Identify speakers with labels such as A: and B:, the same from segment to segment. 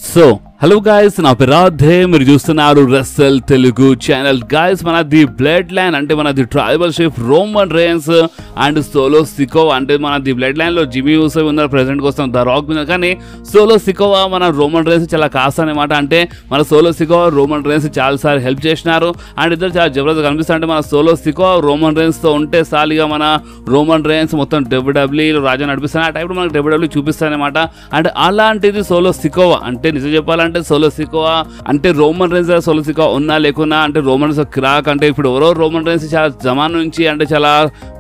A: So, hello guys, నా పేరు రాధే, మీరు చూస్తున్నారు రెస్సల్ తెలుగు ఛానల్. గైస్, మన ది బ్లడ్ లైన్ అంటే మన the tribal ship Roman rains and Solo Sikoa అంటే మన ది బ్లడ్ లైన్ లో జిమీ ఊసో ఉన్నారు ప్రెసెంట్ కోసం ద రాక్ మీద. కానీ సోలో సికోవా మన రోమన్ రేన్స్ చాలా కాస్త అనమాట. అంటే మన సోలో సికోవా రోమన్ రేన్స్ చాలాసార్లు హెల్ప్ చేసినారు అండ్ ఇద్దరు చాలా జబర్దస్త్ కనిపిస్తారు. అంటే మన సోలో సికోవా రోమన్ రేన్స్ తో ఉంటే సాలిగా మన రోమన్ రేన్స్ మొత్తం డబ్ల్యూడబ్ల్యూఈ రాజా నడిపిస్తాను. ఆ టైప్ మనకు డబ్ల్యూడబ్ల్యూ చూపిస్తారనమాట. అండ్ అలాంటిది సోలో సికోవా అంటే నిజం చెప్పాలంటే సోలో సికోవా అంటే రోమన్ రేన్స్ సోలో సికోవా ఉన్నా లేకున్నా అంటే రోమన్ రేన్స్ క్రాక్ అంటే ఇప్పుడు ఎవరో రోమన్ రేన్స్ చాలా జమాన్ నుంచి అంటే చాలా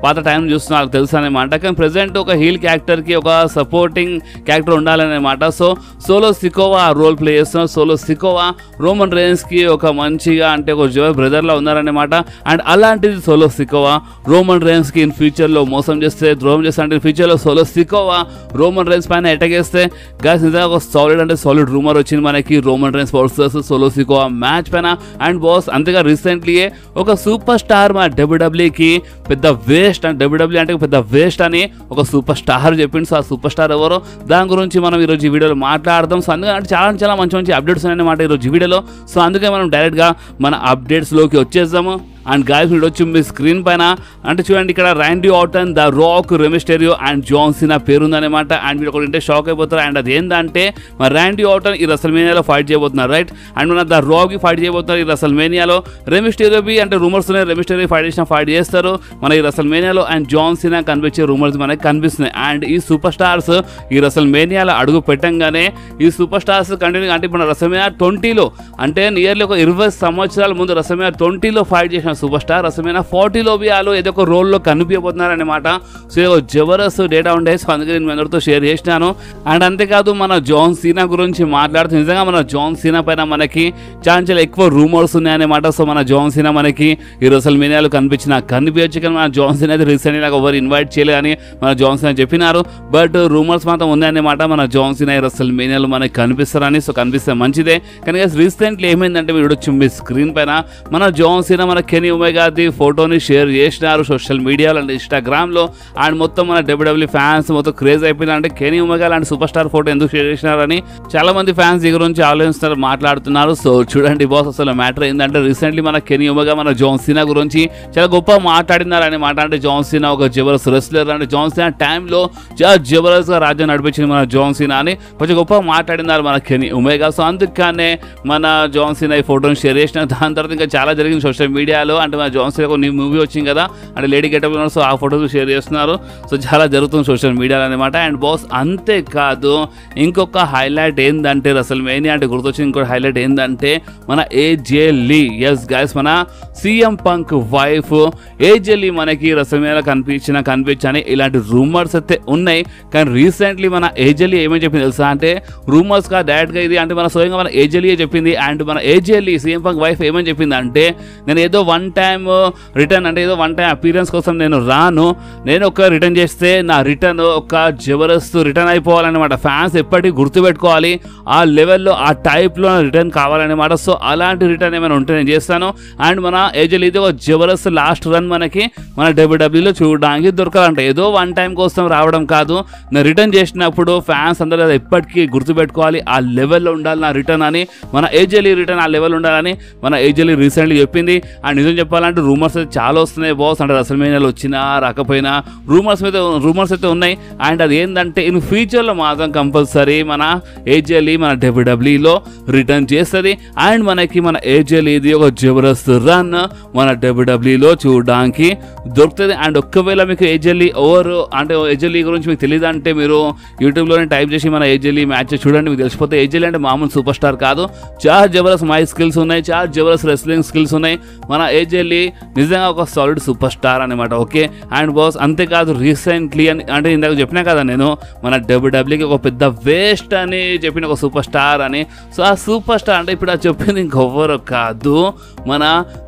A: పాత టైం చూస్తున్నారు తెలుసు అనమాట. కానీ ప్రెసెంట్ ఒక హీల్ క్యారెక్టర్ కి ఒక సపోర్టింగ్ క్యారెక్టర్ ఉండాలన్నమాట. So Solo Sikoa role play చేస్తున్నారు. సోలో సికోవా రోమన్ రేన్స్ కి ఒక మంచిగా అంటే ఒక జోయర్ బ్రదర్ లా ఉన్నారన్నమాట. అండ్ అలాంటిది సోలో సికోవా రోమన్ రేన్స్ కి ఇన్ ఫ్యూచర్ లో మోసం చేస్తే ద్రోహం చేస్తే అంటే ఫ్యూచర్ లో సోలో సికోవా రోమన్ రేన్స్ పైన అటాక్ చేస్తే గాయ్స్ నిజంగా ఒక సాలిడ్ అంటే సాలిడ్ రూమర్ వచ్చింది మనకి Roman rains versus Solo Sikoa match పైన. అండ్ బాస్ అంతేగా రీసెంట్లీయే ఒక సూపర్ స్టార్ మన డబ్ల్యూడబ్ల్యూకి పెద్ద వేస్ట్ అండ్ డబ్ల్యూడబ్ల్యూ అంటే పెద్ద వేస్ట్ అని ఒక సూపర్ స్టార్ చెప్పింది. సో ఆ సూపర్ స్టార్ ఎవరో దాని గురించి మనం ఈరోజు ఈ వీడియోలో మాట్లాడదాం. సో అందుకే అంటే చాలా చాలా మంచి మంచి అప్డేట్స్ ఉన్నాయన్నమాట ఈరోజు ఈ వీడియోలో. సో అందుకే మనం డైరెక్ట్గా మన అప్డేట్స్లోకి వచ్చేద్దాము. అండ్ గాయస్ వీడు వచ్చి మీ స్క్రీన్ పైన అంటే చూడండి ఇక్కడ Randy Orton, the Rock, Rey Mysterio and John Cena పేరుందనమాట. అండ్ వీడు ఒకటి షాక్ అయిపోతారు. అండ్ అది ఏంటంటే మన ర్యాండీ ఆర్టన్ ఈ రెసల్మేనియాలో ఫైట్ చేయబోతున్నారు, రైట్. అండ్ మన ద రాక్ ఫైట్ చేయబోతున్నారు ఈ రెసల్మేనియాలో. రెమిస్టెరియో బి అంటే రూమర్స్ ఉన్నాయి, రెమిస్టెరియో ఫైట్ చేస్తారు మన ఈ రెసల్మేనియాలో. అండ్ జాన్ సీనా కనిపించే రూమర్స్ మనకి కనిపిస్తున్నాయి. అండ్ ఈ సూపర్ స్టార్స్ ఈ రెసల్మేనియాలో అడుగు పెట్టంగానే ఈ సూపర్ స్టార్స్ కంటిన్యూ అంటే ఇప్పుడు రెసల్మేనియా 20లో అంటే నియర్లీ ఒక 20 సంవత్సరాల ముందు రెసల్మేనియా 20లో ఫైట్ చేసిన సూపర్ స్టార్ రెసల్మేనియా 40లో వాళ్ళు ఏదో ఒక రోల్లో కనిపించబోతున్నారు అనమాట. సో జబర్దస్త్ డేటా ఉండే, సో అందుకే నేను అందరితో షేర్ చేసినాను. అండ్ అంతేకాదు మన జాన్ సీనా గురించి మాట్లాడుతూ నిజంగా మన జాన్ సీనా పైన మనకి చాలా ఎక్కువ రూమర్స్ ఉన్నాయన్నమాట. సో మన జాన్ సీనా మనకి ఈ రెసల్మేనియాలో కనిపించచ్చు. కానీ మన జాన్ సీనా అయితే రీసెంట్లీ నాకు ఎవరు ఇన్వైట్ చేయలేదు అని మన జాన్ సీనా చెప్పినారు. బట్ రూమర్స్ మాత్రం ఉన్నాయన్నమాట మన జాన్ సీనా ఈ రెసల్మేనియాలో మనకి కనిపిస్తారని. సో కనిపిస్తే మంచిదే. కానీ రీసెంట్లీ ఏమైందంటే మీరు చూడండి స్క్రీన్ పైన మన జాన్ సీనా మన కెనీ ఒమేగాది ఫోటోని షేర్ చేసినారు సోషల్ మీడియాలో అండ్ ఇన్స్టాగ్రామ్లో. అండ్ మొత్తం మన డబ్ల్యూడబ్ల్యూ ఫ్యాన్స్ మొత్తం క్రేజ్ అయిపోయింది. అంటే కెనీ ఒమేగా లాంటి సూపర్ స్టార్ ఫోటో ఎందుకు షేర్ చేసినారని చాలా మంది ఫ్యాన్స్ దగ్గర నుంచి ఆలోచిస్తున్నారు, మాట్లాడుతున్నారు. సో చూడండి బాస్ అసలు మ్యాటర్ ఏంటంటే రీసెంట్లీ మన కెనీ ఒమేగా మన జాన్ సీనా గురించి చాలా గొప్ప మాట్లాడినారు అనమాట. అంటే జాన్ సీనా ఒక జబర్దస్త్ రెస్లర్ అంటే జాన్ సీనా టైంలో చాలా జబర్దస్త్గా రాజ్యం నడిపించింది మన జాన్ సీనా అని కొంచెం గొప్ప మాట్లాడినారు మన కెనీ ఒమేగా. సో అందుకనే మన జాన్ సీనా ఈ ఫోటోని షేర్ చేసిన. దాని తర్వాత ఇంకా చాలా జరిగింది సోషల్ మీడియాలో. అంటే మన జాన్ సీనా ఒక న్యూ మూవీ వచ్చింది కదా అంటే లేడీ గెటప్ ఉన్నారు. సో ఆ ఫోటోస్ షేర్ చేస్తున్నారు. సో చాలా జరుగుతుంది సోషల్ మీడియాలో అనమాట. అండ్ బాస్ అంతేకాదు ఇంకొక హైలైట్ ఏంటంటే రెసల్మేనియా అంటే గుర్తొచ్చింది ఇంకొక హైలైట్ ఏంటంటే మన ఏజే లీ. ఎస్ గైస్ మన సీఎం పంక్ వైఫ్ ఏజే లీ మనకి రెసల్మేనియాలో కనిపించని ఇలాంటి రూమర్స్ అయితే ఉన్నాయి. కానీ రీసెంట్లీ మన ఏజే లీ ఏమని చెప్పింది తెలుసా అంటే రూమర్స్ గా డైరెక్ట్గా ఇది అంటే మన స్వయంగా మన ఏజే లీ చెప్పింది. అండ్ మన ఏజే లీ సీఎం పంక్ వైఫ్ ఏమని చెప్పింది అంటే నేను ఏదో వన్ టైం రిటర్న్ అంటే ఏదో వన్ టైం అపీరెన్స్ కోసం నేను రాను, నేను ఒక రిటర్న్ చేస్తే నా రిటర్న్ ఒక జబర్దస్త్ రిటర్న్ అయిపోవాలన్నమాట. ఫ్యాన్స్ ఎప్పటికీ గుర్తుపెట్టుకోవాలి ఆ లెవెల్లో ఆ టైప్లో రిటర్న్ కావాలన్నమాట. సో అలాంటి రిటర్న్ ఏమైనా ఉంటే నేను చేస్తాను. అండ్ మన ఏజల్ ఇది ఒక జబర్దస్త్ లాస్ట్ రన్ మనకి మన డబ్ల్యూడబ్ల్యూలో చూడడానికి దొరకాలంట. ఏదో వన్ టైం కోసం రావడం కాదు, నేను రిటర్న్ చేసినప్పుడు ఫ్యాన్స్ అందరూ ఎప్పటికీ గుర్తుపెట్టుకోవాలి ఆ లెవెల్లో ఉండాలి నా రిటర్న్ అని. మన ఏజల్ రిటర్న్ ఆ లెవెల్ ఉండాలని మన ఏజల్ రీసెంట్లీ చెప్పింది. అండ్ నిజం చెప్పాలంటే రూమర్స్ అయితే చాలా వస్తున్నాయి బాస్. అంటే రెసల్మేనియాలో వచ్చినా రాకపోయినా రూమర్స్ అయితే ఉన్నాయి. అండ్ అది ఏంటంటే ఇన్ ఫ్యూచర్లో మాత్రం కంపల్సరీ మన ఏజెలీ మన డబ్ల్యూడబ్ల్యూలో రిటర్న్ చేస్తుంది. అండ్ మనకి మన ఏజెలీది ఒక జబర్దస్త్ రన్ మన డబ్ల్యూడబ్ల్యూలో చూడడానికి దొరుకుతుంది. అండ్ ఒక్కవేళ మీకు ఏజెలీ ఓవర్ అంటే ఏజెలీ గురించి మీకు తెలియదు అంటే మీరు యూట్యూబ్లోనే టైప్ చేసి మన ఏజెలీ మ్యాచ్ చూడండి, మీకు తెలిసిపోతే ఏజెలీ అంటే మామూలు సూపర్ స్టార్ కాదు. చాలా జబర్దస్త్ మై స్కిల్స్ ఉన్నాయి, చాలా జబర్దస్త్ రెస్లింగ్ స్కిల్స్ ఉన్నాయి. మన ఏజెలీ నిజంగా ఒక సాలిడ్ సూపర్ స్టార్ అనమాట. ఓకే అండ్ బాస్ అంతేకాదు రీసెంట్లీ అంటే ఇందాక చెప్పినా కదా నేను మన డబ్ల్యూడబ్ల్యూకి ఒక పెద్ద వేస్ట్ అని చెప్పిన ఒక సూపర్ స్టార్ అని. సో ఆ సూపర్ స్టార్ అంటే ఇప్పుడు అది చెప్పింది ఇంకొవ్వరు కాదు మన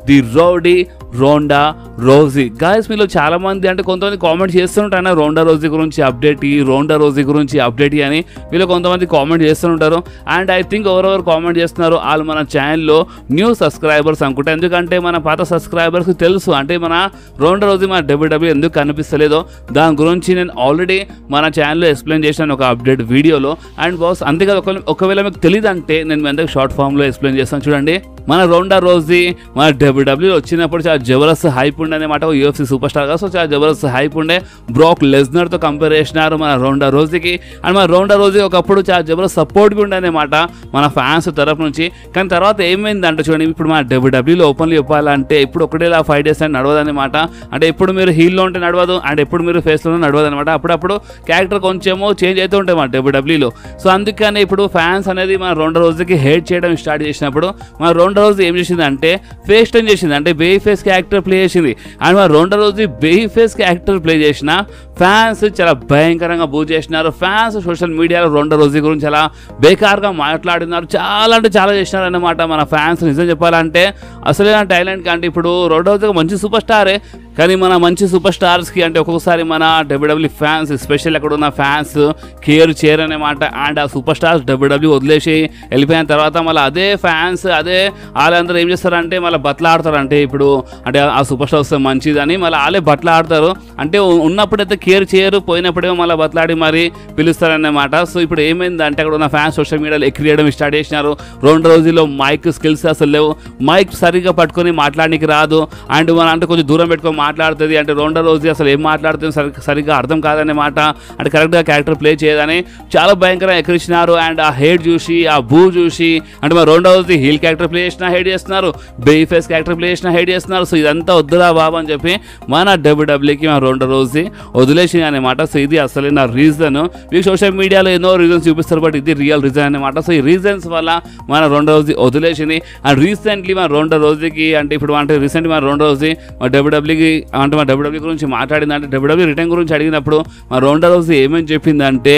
A: the Rowdy Ronda Rousey. Guys మీలో చాలా మంది అంటే కొంతమంది కామెంట్ చేస్తుంటారు రోండా రోజీ గురించి అప్డేట్ అని వీళ్ళు కొంతమంది కామెంట్ చేస్తుంటారు. అండ్ ఐ థింక్ ఎవరెవరు కామెంట్ చేస్తున్నారు వాళ్ళు మన ఛానల్లో న్యూ సబ్స్క్రైబర్స్ అనుకుంటా. ఎందుకంటే మన పాత సబ్స్క్రైబర్స్కి తెలుసు అంటే మన రోండా రోజీ మన డబ్ల్యూడబ్ల్యూ ఎందుకు కనిపిస్తలేదో దాని గురించి నేను ఆల్రెడీ మన ఛానల్లో ఎక్స్ప్లెయిన్ చేశాను ఒక అప్డేట్ వీడియోలో. అండ్ బాస్ అంతేకాదు ఒకవేళ మీకు తెలియదు అంటే నేను మీ అందరికి షార్ట్ ఫామ్లో ఎక్స్ప్లెయిన్ చేస్తాను. చూడండి, మన రోండా రోజీ మన డబ్ల్యూడబ్ల్యూలో వచ్చినప్పుడు చాలా జబర్దస్త్ హైప్ ఉండే అనమాట. UFC సూపర్ స్టార్గా సో చాలా జబర్దస్త్ హైప్ ఉండే. బ్రాక్ లెస్నర్తో కంపేర్ చేసినారు మన రోండా రోజీకి. అండ్ మన రోండా రోజీ ఒకప్పుడు చాలా జబర్దస్త్ సపోర్ట్గా ఉండే అనమాట మన ఫ్యాన్స్ తరఫు నుంచి. కానీ తర్వాత ఏమైందంటే చూడండి, ఇప్పుడు మన డబ్ల్యూడబ్ల్యూలో ఓపెన్లీ చెప్పాలంటే ఇప్పుడు ఒకటేలా 5 days అని నడవదు అనమాట. అంటే ఎప్పుడు మీరు హీల్లో ఉంటే నడవదు అండ్ ఎప్పుడు మీరు ఫేస్లో నడవదు అనమాట. అప్పుడప్పుడు క్యారెక్టర్ కొంచెమో చేంజ్ అవుతూ ఉంటాయి మన డబ్ల్యూడబ్ల్యూలో. సో అందుకని ఇప్పుడు ఫ్యాన్స్ అనేది మన రోండా రోజీకి హేట్ చేయడం స్టార్ట్ చేసినప్పుడు మన రోండా రోజీ ఏం చేసింది అంటే ఫేస్ టర్న్ చేసింది. అంటే బేబీ ఫేస్ క్యారెక్టర్ ప్లే చేసింది. అండ్ మన Ronda Rousey baby face character play చేసిన ఫ్యాన్స్ చాలా భయంకరంగా బూజ్ చేసినారు. ఫ్యాన్స్ సోషల్ మీడియాలో రోండా రోజీ గురించి చాలా బేకార్గా మాట్లాడినారు. చాలా అంటే చాలా చేసినారు అన్నమాట మన ఫ్యాన్స్. నిజం చెప్పాలంటే అసలే టాలెంట్ అంటే ఇప్పుడు రోండా రోజీ మంచి సూపర్ స్టారే, కానీ మన మంచి సూపర్ స్టార్స్కి అంటే ఒక్కొక్కసారి మన డబ్ల్యూడబ్ల్యూ ఫ్యాన్స్ ఎస్పెషల్ అక్కడ ఉన్న ఫ్యాన్స్ కేర్ చేయరు అనమాట. అండ్ ఆ సూపర్ స్టార్స్ డబ్ల్యూడబ్ల్యూ వదిలేసి వెళ్ళిపోయిన తర్వాత మళ్ళీ అదే ఫ్యాన్స్ అదే వాళ్ళందరూ ఏం చేస్తారంటే మళ్ళీ బతలాడతారు. అంటే ఇప్పుడు అంటే ఆ సూపర్ స్టార్ వస్తే మంచిదని మళ్ళీ వాళ్ళే బతలాడతారు. అంటే ఉన్నప్పుడైతే కేర్ చేయరు, పోయినప్పుడేమో మళ్ళీ బతలాడి మరి పిలుస్తారన్నమాట. సో ఇప్పుడు ఏమైందంటే అక్కడ ఉన్న ఫ్యాన్స్ సోషల్ మీడియాలో ఎక్కిరియడం స్టార్ట్ చేసినారు. రోండా రోజీలో మైక్ స్కిల్స్ అసలు లేవు, మైక్ సరిగ్గా పట్టుకొని మాట్లాడడానికి రాదు. అండ్ మన అంటే కొంచెం దూరం పెట్టుకొని మాట్లాడుతుంది. అంటే రోండా రోజీ అసలు ఏం మాట్లాడుతుంది సరిగ్గా అర్థం కాదన్నమాట. అంటే కరెక్ట్గా క్యారెక్టర్ ప్లే చేయదని చాలా భయంకరంగా ఎక్కిరించినారు. అండ్ ఆ హేట్ చూసి ఆ బూ చూసి అంటే మన Ronda Rousey heel character play చేసినా హేట్ చేస్తున్నారు, బేబీ ఫేస్ క్యారెక్టర్ ప్లే చేసినా హేట్ చేస్తున్నారు. సో ఇదంతా వద్దురా బాబు అని చెప్పి మన డబ్ల్యూడబ్ల్యూకి మన రోండా రోజీ వదిలేసింది అనమాట. సో ఇది అసలు నా రీజన్. మీకు సోషల్ మీడియాలో ఎన్నో రీజన్స్ చూపిస్తారు, బట్ ఇది రియల్ రీజన్ అనమాట. సో ఈ రీజన్స్ వల్ల మన రోండా రోజీ వదిలేసింది. అండ్ రీసెంట్లీ మన రోండా రోజీకి అంటే ఇప్పుడు అంటే రీసెంట్లీ మన రోండా రోజీ మన డబ్ల్యూడబ్ల్యూకి అంటే మా డబ్ల్యూడబ్ల్యూ గురించి మాట్లాడింది. అంటే డబ్ల్యూడబ్ల్యూ రిటర్న్ గురించి అడిగినప్పుడు మా రోండా రోజీ ఏమని చెప్పిందంటే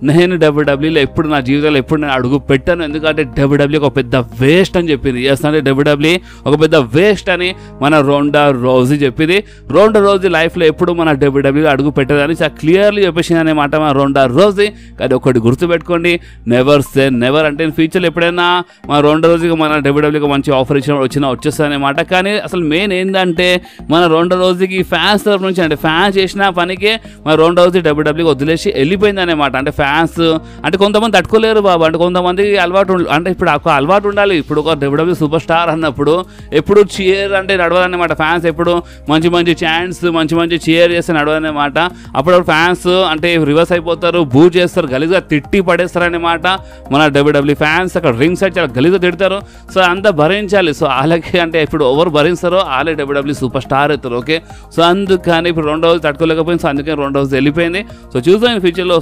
A: నేను డబ్ల్యూడబ్ల్యూలో ఎప్పుడు నా జీవితంలో ఎప్పుడు నేను అడుగు పెట్టాను, ఎందుకంటే డబ్ల్యూడబ్ల్యూ ఒక పెద్ద వేస్ట్ అని చెప్పింది. ఎస్ అంటే డబ్ల్యూడబ్ల్యూ ఒక పెద్ద వేస్ట్ అని మన రోండా రోజీ చెప్పింది. రోండా రోజీ లైఫ్లో ఎప్పుడు మన డబ్ల్యూడబ్ల్యూలో అడుగు పెట్టదని చాలా క్లియర్లీ చెప్పేసింది అనమాట మన రోండా రోజీ. కానీ ఒకటి గుర్తుపెట్టుకోండి, నెవర్ సే నెవర్. అంటే ఫ్యూచర్లో ఎప్పుడైనా మన రోండా రోజీకి మన డబ్ల్యూడబ్ల్యూకి మంచి ఆఫర్ వచ్చేస్తుంది అనమాట. కానీ అసలు మెయిన్ ఏంటంటే మన రోండా రోజీకి ఫ్యాన్స్ తరఫు నుంచి అంటే ఫ్యాన్స్ చేసిన పనికే మన రోండా రోజీ డబ్ల్యూడబ్ల్యూకి వదిలేసి వెళ్ళిపోయింది అనమాట. అంటే ఫ్యాన్స్ అంటే కొంతమంది తట్టుకోలేరు బాబు. అంటే కొంతమందికి అలవాటు అంటే ఇప్పుడు ఒక అలవాటు ఉండాలి. ఇప్పుడు ఒక డబ్ల్యూడబ్ల్యూ సూపర్ స్టార్ అన్నప్పుడు ఎప్పుడు చీర్ అంటే నడవదన్నమాట. ఫ్యాన్స్ ఎప్పుడు మంచి మంచి ఛాన్స్ మంచి చీర్ చేస్తే నడవదన్నమాట. అప్పుడు ఫ్యాన్స్ అంటే రివర్స్ అయిపోతారు, బూ చేస్తారు, గలీజ్గా తిట్టి పడేస్తారు అనమాట మన డబ్ల్యూడబ్ల్యూ ఫ్యాన్స్. అక్కడ రింగ్ సైడ్ చాలా గలీజ్గా తిడతారు. సో అంతా భరించాలి. సో వాళ్ళకి అంటే ఇప్పుడు ఎవరు భరిస్తారో వాళ్ళే డబ్ల్యూడబ్ల్యూ సూపర్ స్టార్ అవుతారు. ఓకే, సో అందుకని ఇప్పుడు రోండా రోజీ తట్టుకోలేకపోయింది. సో అందుకని రోండా రోజీ వెళ్ళిపోయింది. సో చూద్దాం ఫ్యూచర్లో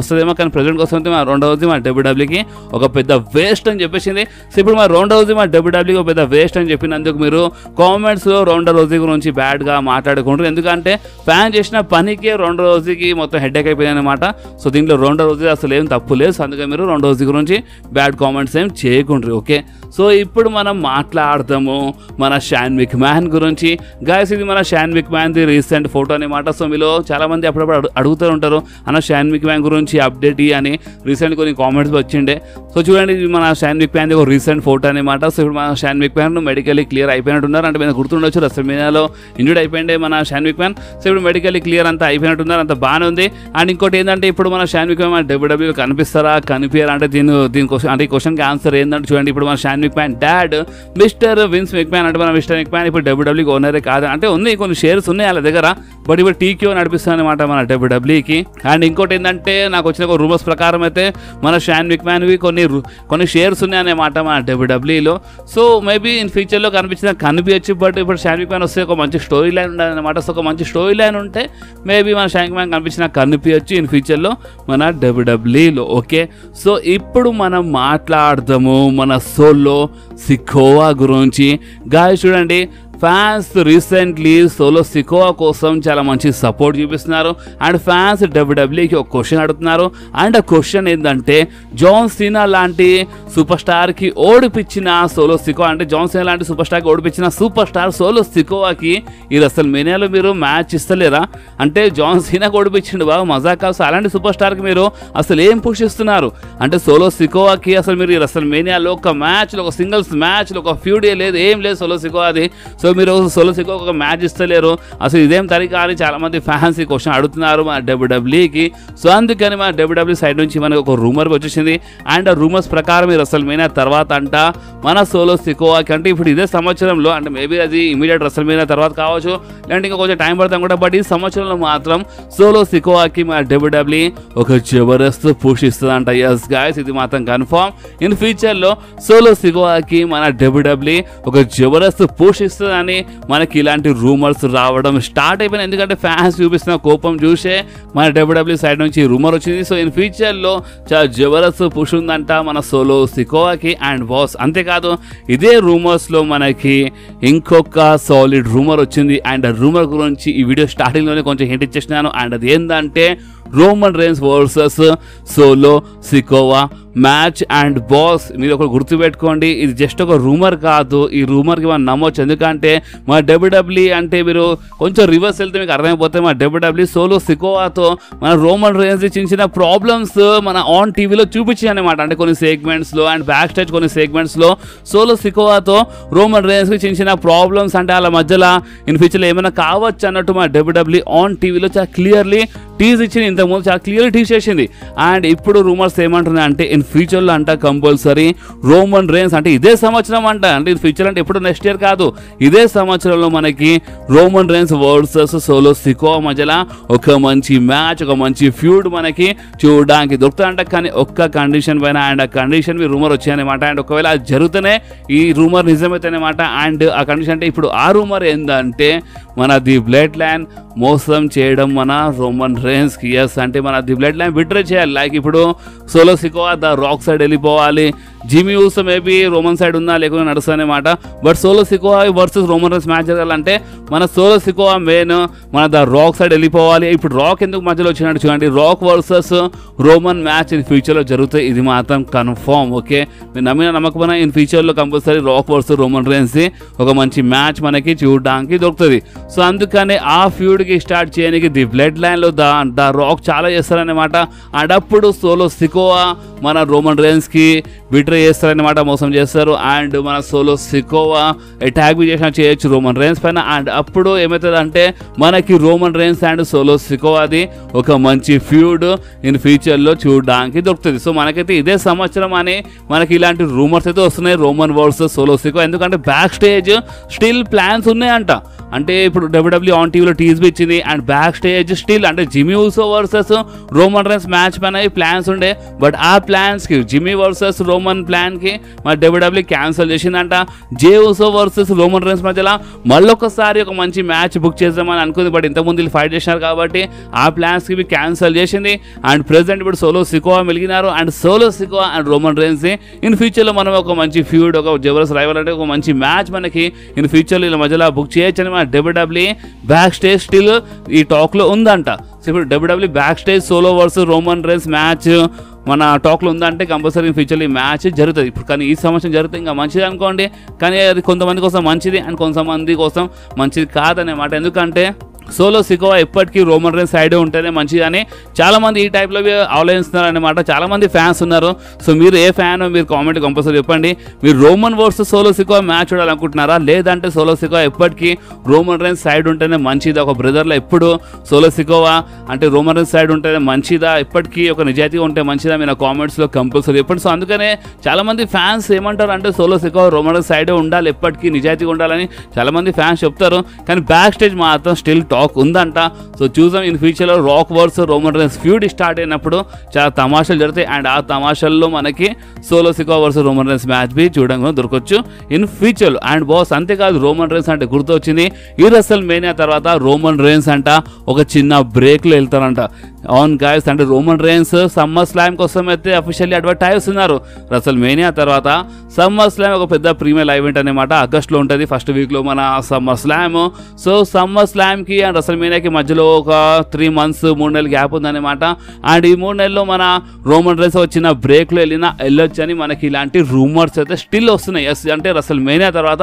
A: వస్తుందేమో. కానీ ప్రజెంట్ వస్తుంది మా రోండా రోజీ మా డబ్ల్యూడబ్ల్యూకి ఒక పెద్ద వేస్ట్ అని చెప్పేసింది. సో ఇప్పుడు మా రోండా రోజీ మా డబ్ల్యూడబ్ల్యూకి ఒక పెద్ద వేస్ట్ అని చెప్పినందుకు మీరు కామెంట్స్లో రోండా రోజీ గురించి బ్యాడ్గా మాట్లాడుకుంటారు. ఎందుకంటే ఫ్యాన్ చేసిన పనికే రోండా రోజీకి మొత్తం హెడ్ఏక్ అయిపోయింది అనమాట. సో దీంట్లో రోండా రోజీ అసలు ఏం తప్పు లేదు. సో అందుకని మీరు రోండా రోజీ గురించి బ్యాడ్ కామెంట్స్ ఏం చేయకుండ్రి. ఓకే, సో ఇప్పుడు మనం మాట్లాడదాము మన షాన్ మిక్మ్యాన్ గురించి. గాయస్ ఇది మన షాన్ మిక్మ్యాన్ది రీసెంట్ ఫోటో అనమాట. సో మీలో చాలామంది అప్పుడప్పుడు అడుగుతూ ఉంటారు అన్న షాన్ మిక్మ్యాన్ గురించి అప్డేట్ అని రీసెంట్ కొన్ని కామెంట్స్ వచ్చిండే. సో చూడండి ఇది మన షాన్ మిక్మ్యాన్ది ఒక రీసెంట్ ఫోటో అనమాట. సో ఇప్పుడు మన షాన్ మిక్మ్యాన్ మెడికల్లీ క్లియర్ అయిపోయినట్టున్నారు. అంటే మీరు గుర్తుండొచ్చు రెస్ల్మేనియాలో ఇంజూర్డ్ అయిపోయిండే మన షాన్ మిక్మ్యాన్. సో ఇప్పుడు మెడికల్లీ క్లియర్ అంతా అయిపోయినట్టున్నారు, అంత బాగానే ఉంది. అండ్ ఇంకోటి ఏంటంటే ఇప్పుడు మన షాన్ మిక్మ్యాన్ మన డబ్ల్యూడబ్ల్యూలో కనిపిస్తారా కనిపించారా అంటే దీని క్వశ్చన్ ఈ క్వశ్చన్కి ఆన్సర్ ఏంటంటే చూడండి ఇప్పుడు మన Shane McMahon dad mister Vince McMahon అంటే మన మిస్టర్ మిక్మ్యాన్ ఇప్పుడు డబ్ల్యూడబ్ల్యూకి ఓనరే కాదు. అంటే ఉంది కొన్ని షేర్స్ ఉన్నాయి వాళ్ళ దగ్గర, బట్ ఇప్పుడు టీక్యూ నడిపిస్తుంది అనమాట మన డబ్ల్యూడబ్ల్యూకి. అండ్ ఇంకోటి ఏంటంటే నాకు వచ్చిన ఒక రూమర్స్ ప్రకారం అయితే మన షాన్ మిక్మ్యాన్వి కొన్ని షేర్స్ ఉన్నాయన్నమాట మన డబ్ల్యూడబ్ల్యూలో. సో మేబీ ఇన్ ఫ్యూచర్లో కనిపించచ్చు. బట్ ఇప్పుడు షాన్ మిక్మ్యాన్ వస్తే ఒక మంచి స్టోరీ లైన్ ఉండాలన్నమాట. సో ఒక మంచి స్టోరీ లైన్ ఉంటే మేబీ మన షాన్ మిక్మ్యాన్ కనిపించచ్చు ఇన్ ఫ్యూచర్లో మన డబ్ల్యూడబ్ల్యూలో. ఓకే, సో ఇప్పుడు మనం మాట్లాడదాము మన సోలో సికోవా గురించి. గాయస్ చూడండి ఫ్యాన్స్ రీసెంట్లీ సోలో సికోవా కోసం చాలా మంచి సపోర్ట్ చూపిస్తున్నారు అండ్ ఫ్యాన్స్ డబ్ల్యూడబ్ల్యూకి ఒక క్వశ్చన్ అడుగుతున్నారు అండ్ ఆ క్వశ్చన్ ఏంటంటే జాన్ సీనా లాంటి సూపర్ స్టార్కి ఓడిపించిన సోలో సికోవా అంటే జాన్ సీనా లాంటి సూపర్ స్టార్కి ఓడిపించిన సూపర్ స్టార్ సోలో సికోవాకి ఈ రెసల్మేనియాలో మీరు మ్యాచ్ ఇస్తలేరా అంటే జాన్ సీనాకి ఓడిపించిండు బాగా మజా కాదు అలాంటి సూపర్ స్టార్కి మీరు అసలు ఏం పుష్ ఇస్తున్నారు అంటే సోలో సికోవాకి అసలు మీరు ఈ రెసల్మేనియాలో ఒక మ్యాచ్లో ఒక సింగిల్స్ మ్యాచ్లో ఒక ఫ్యూడే లేదు ఏం లేదు సోలో సికోవాది సో మీరు సోలో సికోవా ఒక మ్యాచ్ ఇస్తలేరు అసలు ఇదేం తరీకా అని చాలా మంది ఫ్యాన్స్ ఈ క్వశ్చన్ అడుగుతున్నారు మన డబ్ల్యూడబ్ల్యూకి సో అందుకని మన డబ్ల్యూడబ్ల్యూ సైడ్ నుంచి మనకు ఒక రూమర్ వచ్చేసింది అండ్ ఆ రూమర్స్ ప్రకారం మీరు రెసల్మేనియా తర్వాత అంట మన సోలో సికోవాకి అంటే ఇప్పుడు ఇదే సంవత్సరంలో అంటే మేబీ అది ఇమీడియట్ రెసల్మేనియా తర్వాత కావచ్చు లేదంటే ఇంకా కొంచెం టైం పడతాం కూడా బట్ ఈ సంవత్సరంలో మాత్రం సోలో సికోవాకి మన డబ్ల్యూడబ్ల్యూ ఒక జబర్దస్త్ పుష్ ఇస్తుందంట ఎస్ గాయస్ ఇది మాత్రం కన్ఫర్మ్ ఇన్ ఫ్యూచర్లో సోలో సికోవాకి మన డబ్ల్యూడబ్ల్యూ ఒక జబర్దస్త్ పుష్ ఇస్తుందని మనకి ఇలాంటి రూమర్స్ రావడం స్టార్ట్ అయిపోయినాయి ఎందుకంటే ఫ్యాన్స్ చూపిస్తున్న కోపం చూసే మన డబ్ల్యూడబ్ల్యూ సైడ్ నుంచి రూమర్ వచ్చింది సో ఇన్ ఫ్యూచర్లో చాలా జబర్దస్త్ పుష్ ఉందంట మన సోలో సికోవాకి అండ్ బాస్ అంతేకాదు ఇదే రూమర్స్లో మనకి ఇంకొక సాలిడ్ రూమర్ వచ్చింది అండ్ ఆ రూమర్ గురించి ఈ వీడియో స్టార్టింగ్లోనే కొంచెం హింట్ ఇచ్చేసినాను అండ్ అది ఏంటంటే Roman rains versus Solo Sikoa match and boss మీరు ఒకటి గుర్తుపెట్టుకోండి ఇది జస్ట్ ఒక రూమర్ కాదు ఈ రూమర్కి మనం నమ్మొచ్చు ఎందుకంటే మా డబ్ల్యూడబ్ల్యూ అంటే మీరు కొంచెం రివర్స్ వెళ్తే మీకు అర్థమైపోతే మా డబ్ల్యూడబ్ల్యూ సోలో సికోవాతో మన రోమన్ రేన్స్ చిన్న చిన్న ప్రాబ్లమ్స్ మన ఆన్ టీవీలో చూపించాయి అనమాట అంటే కొన్ని సెగ్మెంట్స్లో అండ్ బ్యాక్ స్టేజ్ కొన్ని సెగ్మెంట్స్లో సోలో సికోవాతో రోమన్ రేన్స్కి చిన్న చిన్న ప్రాబ్లమ్స్ అంటే వాళ్ళ మధ్యలో ఇన్ ఫ్యూచర్లో ఏమైనా కావచ్చు అన్నట్టు మా డబ్ల్యూడబ్ల్యూ ఆన్ టీవీలో చాలా క్లియర్లీ టీజ్ ఇచ్చింది ఇంతకుముందు చాలా క్లియర్లీ టీజ్ చేసింది అండ్ ఇప్పుడు రూమర్స్ ఏమంటున్నాయి అంటే ఇన్ ఫ్యూచర్లో అంట కంపల్సరీ రోమన్ రేన్స్ అంటే ఇదే సంవత్సరం అంట అంటే ఇది ఫ్యూచర్ అంటే ఎప్పుడు నెక్స్ట్ ఇయర్ కాదు ఇదే సంవత్సరంలో మనకి Roman rains versus Solo Sikoa మధ్యలో ఒక మంచి మ్యాచ్ ఒక మంచి ఫ్యూడ్ మనకి చూడడానికి దొరుకుతుందంట కానీ ఒక్క కండిషన్ పైన అండ్ ఆ కండిషన్ మీ రూమర్ వచ్చాయన్నమాట అండ్ ఒకవేళ అది జరుగుతూనే ఈ రూమర్ నిజమైతేనమాట అండ్ ఆ కండిషన్ అంటే ఇప్పుడు ఆ రూమర్ ఏంటంటే మన ది బ్లడ్ లైన్ మోసం చేయడం మన రోమన్ రేన్స్కి ఎస్ అంటే మన ది బ్లడ్ లైన్ బిట్రే చేయాలి లైక్ ఇప్పుడు Solo Sikoa the Rock side వెళ్ళిపోవాలి Jimmy Uso maybe Roman side ఉందా లేకుండా నడుస్తుందన్నమాట but Solo Sikoa versus Roman Reigns match జరగాలంటే మన సోలో సికోవా మెయిన్ మన ద రాక్ సైడ్ వెళ్ళిపోవాలి ఇప్పుడు రాక్ ఎందుకు మధ్యలో వచ్చినట్టు చూడండి Rock versus Roman match in ఫ్యూచర్లో జరుగుతాయి ఇది మాత్రం కన్ఫర్మ్ ఓకే మీరు నమ్మిన నమ్మకమైన ఇన్ ఫ్యూచర్లో compulsory rock versus Roman rains ఒక మంచి మ్యాచ్ మనకి చూడడానికి దొరుకుతుంది సో అందుకని ఆ ఫ్యూడ్కి స్టార్ట్ చేయడానికి ది బ్లడ్ లైన్లో ద రాక్ చాలా చేస్తారనమాట అండ్ అప్పుడు సోలో సికోవా మన రోమన్ రేన్స్కి బిట్రే చేస్తారనమాట మోసం చేస్తారు అండ్ మన సోలో సికోవా అటాక్ బి చేసినా చేయొచ్చు రోమన్ రేన్స్ పైన అండ్ అప్పుడు ఏమవుతుంది అంటే మనకి రోమన్ రేన్స్ అండ్ సోలో సికోవాది ఒక మంచి ఫ్యూడ్ ఇన్ ఫ్యూచర్లో చూడడానికి దొరుకుతుంది సో మనకైతే ఇదే సంవత్సరం అని మనకి ఇలాంటి రూమర్స్ అయితే వస్తున్నాయి రోమన్ వర్సెస్ సోలో సికోవా ఎందుకంటే బ్యాక్ స్టేజ్ స్టిల్ ప్లాన్స్ ఉన్నాయంట అంటే ఇప్పుడు డబ్ల్యూడబ్ల్యూ ఆన్ టీవీలో టీజీ ఇచ్చింది అండ్ బ్యాక్ స్టేజ్ స్టిల్ అంటే Jimny ఊసో versus Roman Reigns match పైన ప్లాన్స్ ఉండే బట్ ఆ ప్లాన్స్కి జిమీ వర్సెస్ రోమన్ ప్లాన్కి మన డబ్ల్యూడబ్ల్యూ క్యాన్సిల్ చేసిందంట జే ఊసో వర్సెస్ రోమన్ రేన్స్ మధ్యలో మళ్ళొకసారి ఒక మంచి మ్యాచ్ బుక్ చేద్దామని అనుకుంది బట్ ఇంతకుముందు వీళ్ళు ఫైట్ చేసినారు కాబట్టి ఆ ప్లాన్స్కి క్యాన్సిల్ చేసింది అండ్ ప్రెసెంట్ ఇప్పుడు సోలో సికోవా మెలిగినారు and Solo Sikoa and Roman Reigns in ఫ్యూచర్లో మనం ఒక మంచి ఫ్యూడ్ ఒక జబర్దస్త్ రైవల్ అంటే ఒక మంచి మ్యాచ్ మనకి ఇన్ ఫ్యూచర్లో వీళ్ళ మధ్యలో బుక్ చేయొచ్చని మన డబ్ల్యూడబ్ల్యూ బ్యాక్ స్టేజ్ స్టిల్ ఈ టాక్లో ఉందంట సో ఇప్పుడు WWE backstage Solo versus Roman Reigns match మన టాక్లో ఉందంటే కంపల్సరీ ఫ్యూచర్లో ఈ మ్యాచ్ జరుగుతుంది ఇప్పుడు కానీ ఈ సంవత్సరం జరిగితే ఇంకా మంచిది అనుకోండి కానీ అది కొంతమంది కోసం మంచిది అండ్ కొంతమంది కోసం మంచిది కాదన్నమాట ఎందుకంటే సోలో సికోవా ఎప్పటికీ రోమన్ రేన్స్ సైడే ఉంటేనే మంచిది అని చాలామంది ఈ టైప్లో ఆలోచిస్తున్నారు అనమాట చాలామంది ఫ్యాన్స్ ఉన్నారు సో మీరు ఏ ఫ్యాన్ మీరు కామెంట్ కంపల్సరీ చెప్పండి మీరు Roman versus Solo Sikoa match చూడాలనుకుంటున్నారా లేదంటే సోలో సికోవా ఎప్పటికీ రోమన్ రేన్స్ సైడ్ ఉంటేనే మంచిది ఒక బ్రదర్లో ఎప్పుడు సోలో సికోవా అంటే రోమన్ రేన్స్ సైడ్ ఉంటేనే మంచిదా ఎప్పటికీ ఒక నిజాయితీగా ఉంటే మంచిదా మీరు కామెంట్స్లో కంపల్సరీ చెప్పండి సో అందుకనే చాలామంది ఫ్యాన్స్ ఏమంటారు అంటే సోలో సికోవా రోమన్ రేన్స్ సైడే ఉండాలి ఎప్పటికీ నిజాయితీగా ఉండాలని చాలామంది ఫ్యాన్స్ చెప్తారు కానీ బ్యాక్ స్టేజ్ మాత్రం స్టిల్ టాక్ ఉందంట సో చూద్దాం ఇన్ ఫ్యూచర్లో Rock versus Roman Reigns feud start అయినప్పుడు చాలా తమాషాలు జరుగుతాయి అండ్ ఆ తమాషాల్లో మనకి Solo Sikoa versus Roman Reigns match బి చూడడానికి దొరకవచ్చు ఇన్ ఫ్యూచర్లో అండ్ బాస్ అంతేకాదు రోమన్ రేన్స్ అంటే గుర్తొచ్చింది ఈ రెసల్మేనియా తర్వాత రోమన్ రేన్స్ అంట ఒక చిన్న బ్రేక్లో వెళ్తారంట అవును గాయస్, అంటే రోమన్ రేన్స్ సమ్మర్ స్లామ్ కోసం అయితే అఫీషియల్లీ అడ్వర్టైజ్ ఉన్నారు. రసల్ మేనియా తర్వాత సమ్మర్ స్లామ్ ఒక పెద్ద ప్రీమియర్ ఈవెంట్ అనమాట. ఆగస్ట్లో ఉంటుంది, ఫస్ట్ వీక్లో మన సమ్మర్ స్లామ్. సో సమ్మర్ స్లామ్కి అండ్ రసల్ మేనియాకి మధ్యలో ఒక 3 months 3 నెలలు గ్యాప్ ఉందన్నమాట. అండ్ ఈ 3 నెలల్లో మన రోమన్ రేన్స్ వచ్చిన బ్రేక్లో వెళ్ళొచ్చు అని మనకి ఇలాంటి రూమర్స్ అయితే స్టిల్ వస్తున్నాయి. ఎస్, అంటే రసల్ మేనియా తర్వాత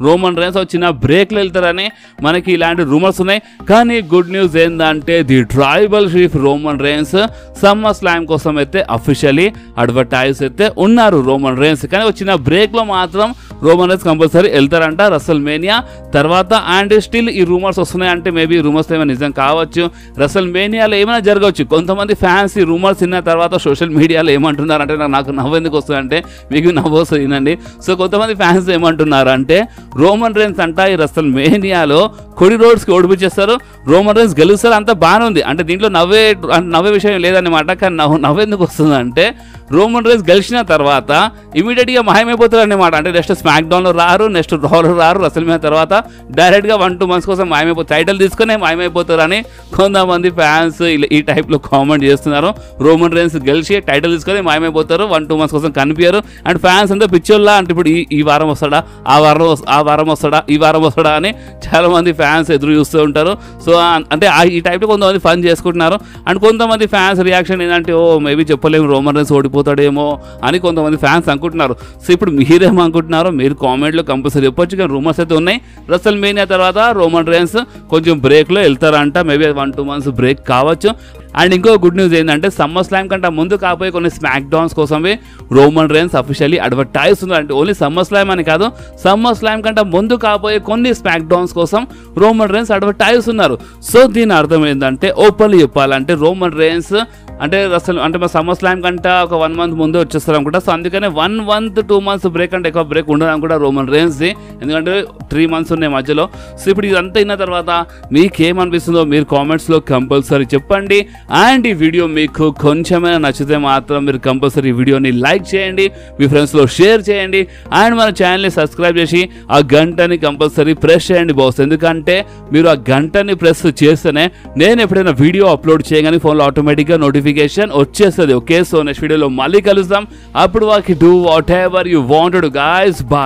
A: రోమన్ రేన్స్ వచ్చిన బ్రేక్లో వెళ్తారని మనకి ఇలాంటి రూమర్స్ ఉన్నాయి. కానీ గుడ్ న్యూస్ ఏంటంటే the tribal chief Roman rains summer slam కోసం అయితే అఫీషియల్లీ అడ్వర్టైజ్ అయితే ఉన్నారు రోమన్ రేన్స్. కానీ వచ్చిన బ్రేక్లో మాత్రం రోమన్ రేన్స్ కంపల్సరీ వెళ్తారంట రసల్ మేనియా తర్వాత. అండ్ స్టిల్ ఈ రూమర్స్ వస్తున్నాయి, అంటే మేబీ రూమర్స్ ఏమైనా నిజం కావచ్చు, రసల్ మేనియాలో ఏమైనా జరగవచ్చు. కొంతమంది ఫ్యాన్స్ ఈ రూమర్స్ విన్న తర్వాత సోషల్ మీడియాలో ఏమంటున్నారంటే, నాకు నవ్వు ఎందుకు వస్తుందంటే మీకు నవ్వు వస్తుంది వినండి. సో కొంతమంది ఫ్యాన్స్ ఏమంటున్నారంటే రోమన్ రేన్స్ అంట ఈ రసల్ మేనియాలో కొడి రోడ్స్కి ఓడిపించేస్తారు, రోమన్ రేన్స్ గెలుస్తారు, అంతా బాగానే ఉంది. అంటే దీంట్లో నవ్వే విషయం లేదన్నమాట. కానీ నవ్వెందుకు వస్తుందంటే రోమన్ రేన్స్ గెలిచిన తర్వాత ఇమీడియట్గా మాయమైపోతారు అన్నమాట. అంటే నెక్స్ట్ స్మాక్ డౌన్లో రారు, నెక్స్ట్ రాలో రారు, రసల్ మేనియా తర్వాత డైరెక్ట్గా 1-2 months కోసం మాయమైపోతారు, టైటిల్ తీసుకునే మాయమైపోతారని కొంతమంది ఫ్యాన్స్ ఈ టైప్లో కామెంట్ చేస్తున్నారు. రోమన్ రేన్స్ గెలిచి టైటిల్ తీసుకొని మాయమైపోతారు, 1-2 months కోసం కనిపించారు. అండ్ ఫ్యాన్స్ అంతా పిచ్చోళ్ళ, అంటే ఇప్పుడు ఈ వారం వస్తాడా, ఆ వారం వస్తాడా, ఈ వారం వస్తాడా అని చాలా మంది ఫ్యాన్స్ ఎదురు చూస్తూ ఉంటారు. సో అంటే ఈ టైప్లో కొంతమంది ఫన్ చేసుకుంటున్నారు. అండ్ కొంతమంది ఫ్యాన్స్ రియాక్షన్ ఏంటంటే ఓ మేబీ చెప్పలేము రోమన్ రేన్స్ ఓడిపోతాడేమో అని కొంతమంది ఫ్యాన్స్ అనుకుంటున్నారు. సో ఇప్పుడు మీరేమో అనుకుంటున్నారో మీరు కామెంట్లో కంపల్సరీ చెప్పొచ్చు. కానీ రూమర్స్ అయితే ఉన్నాయి, రసల్ మేనియా తర్వాత రోమన్ రేన్స్ కొంచెం బ్రేక్లో వెళ్తారంట, మేబీ 1-2 months బ్రేక్ కావచ్చు. అండ్ ఇంకో గుడ్ న్యూస్ ఏంటంటే సమ్మర్ స్లామ్ కంటే ముందు కాకపోయి కొన్ని స్మాక్ డౌన్స్ కోసమే రోమన్ రేన్స్ అఫీషియల్లీ అడ్వర్టైజ్ ఉన్నారు. అంటే ఓన్లీ సమ్మర్ స్లామ్ అని కాదు, సమ్మర్ స్లామ్ కంటే ముందు కాకపోయే కొన్ని స్మాక్ డౌన్స్ కోసం రోమన్ రేన్స్ అడ్వర్టైజ్ ఉన్నారు. సో దీని అర్థం ఏంటంటే ఓపెన్లీ చెప్పాలంటే రోమన్ రేన్స్ అంటే అసలు అంటే మా సమ్మర్ స్లామ్ కంటే ఒక 1 month ముందే వచ్చేస్తారు అనుకుంటా. సో అందుకనే 1 month 2 months బ్రేక్ అంటే ఎక్కువ బ్రేక్ ఉండదు అనుకుంటా రోమన్ రేన్స్ది, ఎందుకంటే 3 months ఉన్నాయి మధ్యలో. సో ఇప్పుడు ఇదంతా అయిన తర్వాత మీకేమనిపిస్తుందో మీరు కామెంట్స్లో కంపల్సరీ చెప్పండి. అండ్ ఈ వీడియో మీకు కొంచెమైనా నచ్చితే మాత్రం మీరు కంపల్సరీ ఈ వీడియోని లైక్ చేయండి, మీ ఫ్రెండ్స్లో షేర్ చేయండి. అండ్ మన ఛానల్ని సబ్స్క్రైబ్ చేసి ఆ గంటని కంపల్సరీ ప్రెస్ చేయండి బాస్, ఎందుకంటే మీరు ఆ గంటని ప్రెస్ చేస్తేనే నేను ఎప్పుడైనా వీడియో అప్లోడ్ చేయగానే ఫోన్లో ఆటోమేటిక్గా నోటిఫికేషన్ వచ్చేస్తుంది. ఓకే, సో నెక్స్ట్ వీడియోలో మళ్ళీ కలుద్దాం. అప్పుడు వాకి do whatever you wanted guys. Bye.